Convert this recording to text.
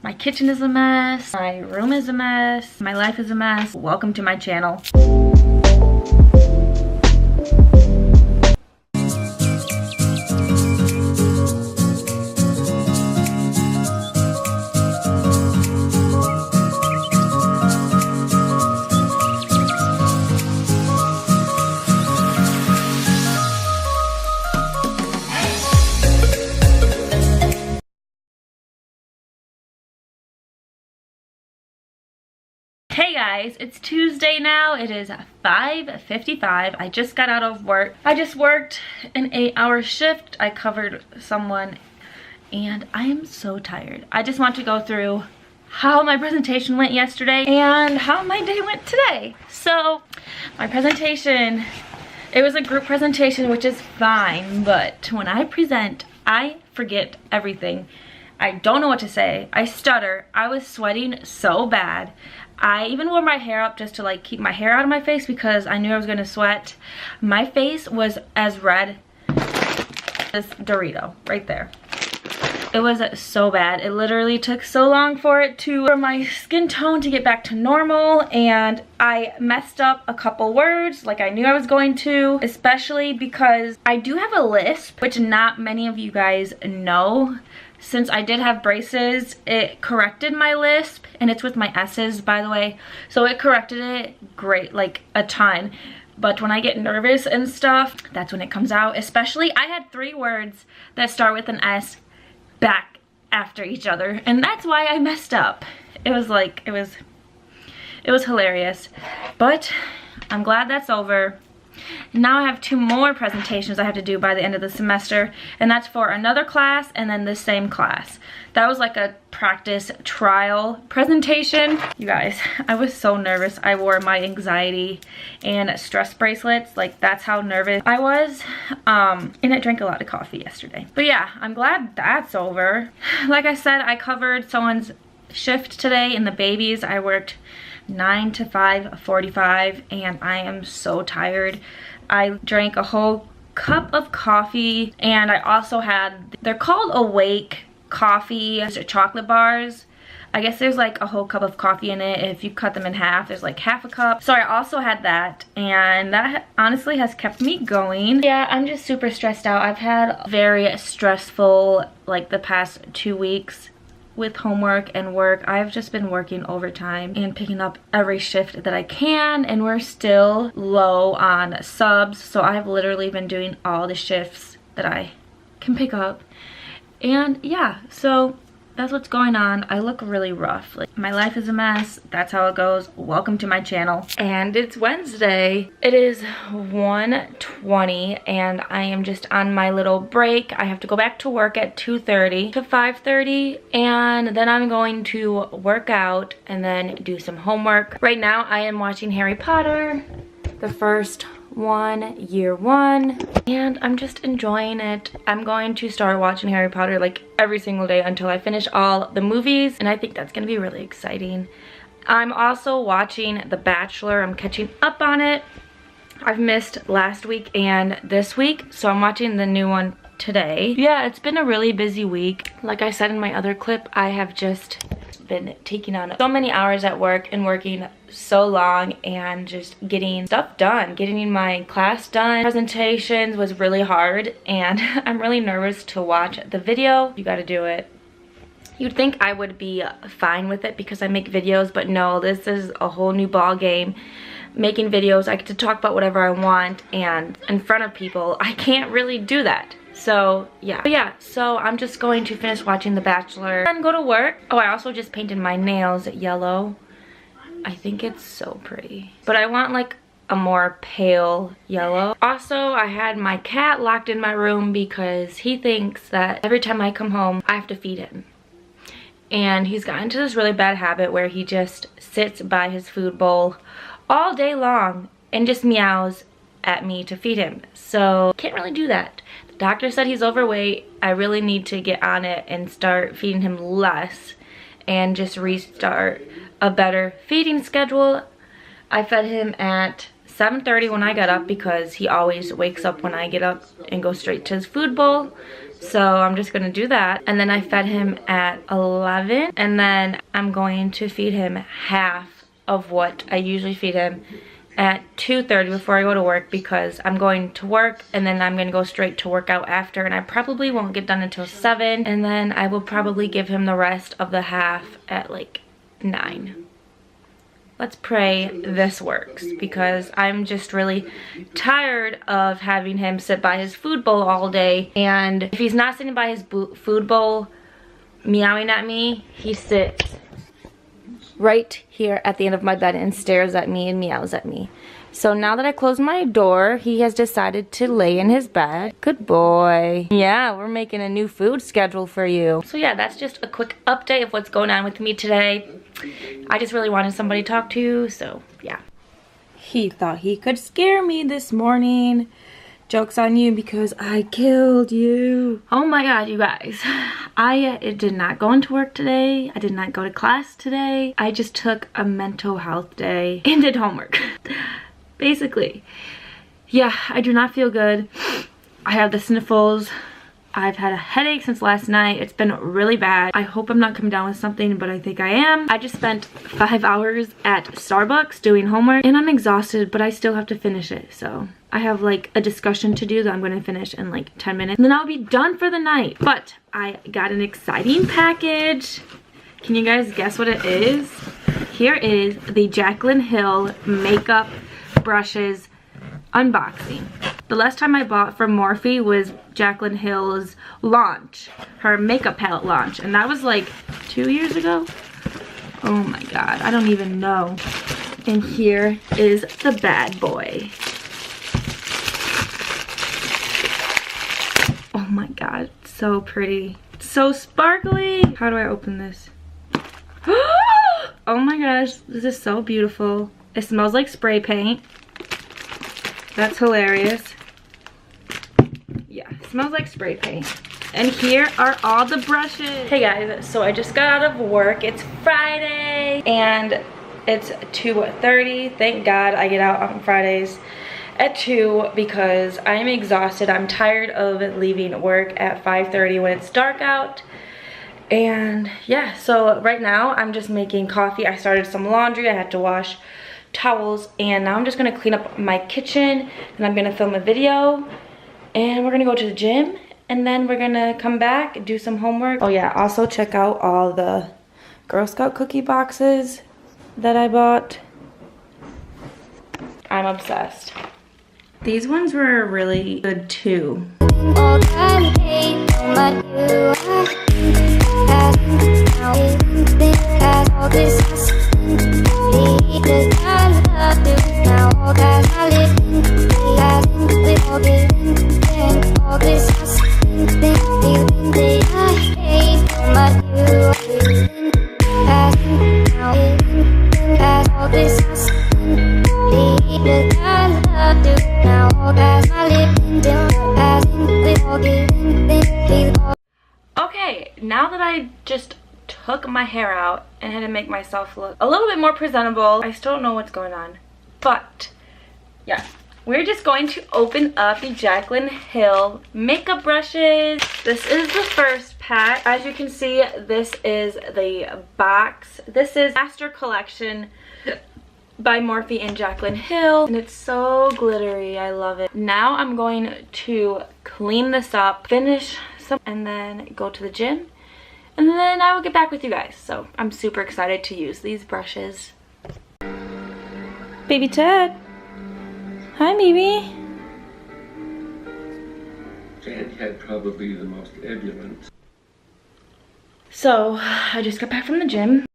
My kitchen is a mess, my room is a mess, my life is a mess. Welcome to my channel. Hey guys, it's Tuesday now. It is 5:55. I just got out of work. I just worked an 8-hour shift. I covered someone and I am so tired. I just want to go through how my presentation went yesterday and how my day went today. So my presentation, it was a group presentation, which is fine, but when I present, I forget everything. I don't know what to say. I stutter. I was sweating so bad. I even wore my hair up just to like keep my hair out of my face because I knew I was gonna sweat. My face was as red as this Dorito right there. It was so bad. It literally took so long for my skin tone to get back to normal, and I messed up a couple words like I knew I was going to, especially because I do have a lisp, which not many of you guys know. Since I did have braces, it corrected my lisp, and it's with my S's, by the way. So it corrected it great, like a ton. But when I get nervous and stuff, that's when it comes out. Especially, I had 3 words that start with an S back after each other, and that's why I messed up. It was like, it was hilarious. But I'm glad that's over. Now I have 2 more presentations I have to do by the end of the semester, and that's for another class and then the same class. That was like a practice trial presentation. You guys, I was so nervous. I wore my anxiety and stress bracelets. Like, that's how nervous I was. And I drank a lot of coffee yesterday. But yeah, I'm glad that's over. Like I said, I covered someone's shift today in the babies. I worked 9 to 5:45, and I am so tired. I drank a whole cup of coffee, and I also had, they're called Awake coffee chocolate bars. I guess there's like a whole cup of coffee in it. If you cut them in half, there's like half a cup. So I also had that, and that honestly has kept me going. Yeah, I'm just super stressed out. I've had very stressful, like, the past 2 weeks with homework and work. I've just been working overtime and picking up every shift that I can, and we're still low on subs, so I've literally been doing all the shifts that I can pick up. And yeah, so that's what's going on. I look really rough. Like, my life is a mess. That's how it goes. Welcome to my channel. And it's Wednesday. It is 1:20, and I am just on my little break. I have to go back to work at 2:30 to 5:30, and then I'm going to work out and then do some homework. Right now I am watching Harry Potter, the first one, year 1, and I'm just enjoying it. I'm going to start watching Harry Potter like every single day until I finish all the movies, and I think that's gonna be really exciting. I'm also watching The Bachelor. I'm catching up on it. I've missed last week and this week, so I'm watching the new one today. Yeah, it's been a really busy week. Like I said in my other clip, I have just been taking on so many hours at work and working so long and just getting stuff done. Getting my class done. Presentations was really hard, and I'm really nervous to watch the video. You gotta do it. You'd think I would be fine with it because I make videos, but no, this is a whole new ball game. Making videos, I get to talk about whatever I want, and in front of people, I can't really do that. So yeah. But yeah, so I'm just going to finish watching The Bachelor and go to work. Oh, I also just painted my nails yellow. I think it's so pretty. But I want like a more pale yellow. Also, I had my cat locked in my room because he thinks that every time I come home, I have to feed him. And he's gotten into this really bad habit where he just sits by his food bowl all day long and just meows at me to feed him. So can't really do that. The doctor said he's overweight. I really need to get on it and start feeding him less and just restart a better feeding schedule. I fed him at 7:30 when I got up because he always wakes up when I get up and goes straight to his food bowl. So I'm just gonna do that. And then I fed him at 11. And then I'm going to feed him half of what I usually feed him at 2:30 before I go to work, because I'm going to work and then I'm gonna go straight to work out after, and I probably won't get done until 7, and then I will probably give him the rest of the half at like 9. Let's pray this works, because I'm just really tired of having him sit by his food bowl all day, and if he's not sitting by his food bowl meowing at me, he sits right here at the end of my bed and stares at me and meows at me. So now that I closed my door, he has decided to lay in his bed. Good boy. Yeah, we're making a new food schedule for you. So yeah, that's just a quick update of what's going on with me today. I just really wanted somebody to talk to, so yeah. He thought he could scare me this morning. Joke's on you, because I killed you. Oh my god, you guys. I did not go into work today. I did not go to class today. I just took a mental health day and did homework. Basically. Yeah, I do not feel good. I have the sniffles. I've had a headache since last night. It's been really bad. I hope I'm not coming down with something, but I think I am. I just spent 5 hours at Starbucks doing homework, and I'm exhausted, but I still have to finish it. So I have like a discussion to do that I'm going to finish in like 10 minutes. And then I'll be done for the night. But I got an exciting package. Can you guys guess what it is? Here is the Jaclyn Hill makeup brushes unboxing. The last time I bought from Morphe was Jaclyn Hill's launch, her makeup palette launch, and that was like 2 years ago. Oh my god, I don't even know. And here is the bad boy. Oh my god, so pretty. So sparkly. How do I open this? Oh my gosh, this is so beautiful. It smells like spray paint. That's hilarious. Yeah, it smells like spray paint. And here are all the brushes. Hey guys, so I just got out of work. It's Friday and it's 2:30. Thank God I get out on Fridays at 2 because I'm exhausted. I'm tired of leaving work at 5:30 when it's dark out. And yeah, so right now I'm just making coffee. I started some laundry. I had to wash towels, and now I'm just gonna clean up my kitchen, and I'm gonna film a video, and we're gonna go to the gym, and then we're gonna come back, do some homework. Oh yeah, also check out all the Girl Scout cookie boxes that I bought. I'm obsessed. These ones were really good too. Okay, now that I just took my hair out and had to make myself look a little bit more presentable, I still don't know what's going on, but yeah, we're just going to open up the Jaclyn Hill makeup brushes. This is the first pack. As you can see, this is the box. This is Master Collection by Morphe and Jaclyn Hill, and it's so glittery. I love it. Now I'm going to clean this up, finish some, and then go to the gym, and then I will get back with you guys. So I'm super excited to use these brushes. Baby Ted. Hi, baby. Ted had probably the most ebullient. So I just got back from the gym.